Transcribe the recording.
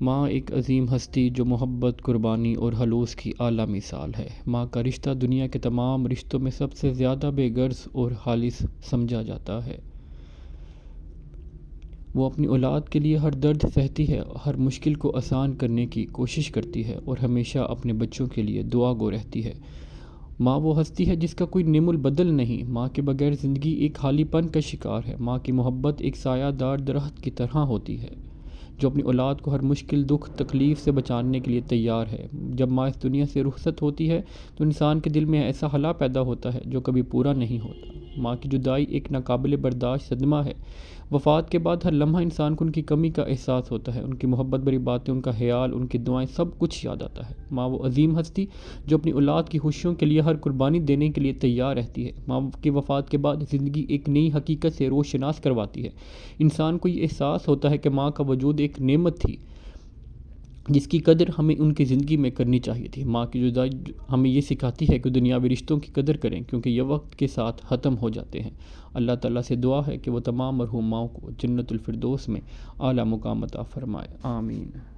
ماں ایک عظیم ہستی جو محبت، قربانی اور خلوص کی اعلیٰ مثال ہے۔ ماں کا رشتہ دنیا کے تمام رشتوں میں سب سے زیادہ بے غرض اور خالص سمجھا جاتا ہے۔ وہ اپنی اولاد کے لیے ہر درد سہتی ہے، ہر مشکل کو آسان کرنے کی کوشش کرتی ہے اور ہمیشہ اپنے بچوں کے لیے دعا گو رہتی ہے۔ ماں وہ ہستی ہے جس کا کوئی نعم البدل نہیں۔ ماں کے بغیر زندگی ایک خالی پن کا شکار ہے۔ ماں کی محبت ایک سایہ دار درخت کی طرح ہوتی ہے جو اپنی اولاد کو ہر مشکل، دکھ، تکلیف سے بچانے کے لیے تیار ہے۔ جب ماں اس دنیا سے رخصت ہوتی ہے تو انسان کے دل میں ایسا خلا پیدا ہوتا ہے جو کبھی پورا نہیں ہوتا۔ ماں کی جدائی ایک ناقابل برداشت صدمہ ہے۔ وفات کے بعد ہر لمحہ انسان کو ان کی کمی کا احساس ہوتا ہے، ان کی محبت بھری باتیں، ان کا خیال، ان کی دعائیں، سب کچھ یاد آتا ہے۔ ماں وہ عظیم ہستی جو اپنی اولاد کی خوشیوں کے لیے ہر قربانی دینے کے لیے تیار رہتی ہے۔ ماں کی وفات کے بعد زندگی ایک نئی حقیقت سے روشناس کرواتی ہے۔ انسان کو یہ احساس ہوتا ہے کہ ماں کا وجود ایک نعمت تھی جس کی قدر ہمیں ان کی زندگی میں کرنی چاہیے تھی۔ ماں کی جدائی ہمیں یہ سکھاتی ہے کہ دنیاوی رشتوں کی قدر کریں کیونکہ یہ وقت کے ساتھ ختم ہو جاتے ہیں۔ اللہ تعالیٰ سے دعا ہے کہ وہ تمام مرحوم ماؤں کو جنت الفردوس میں اعلیٰ مقام عطا فرمائے۔ آمین۔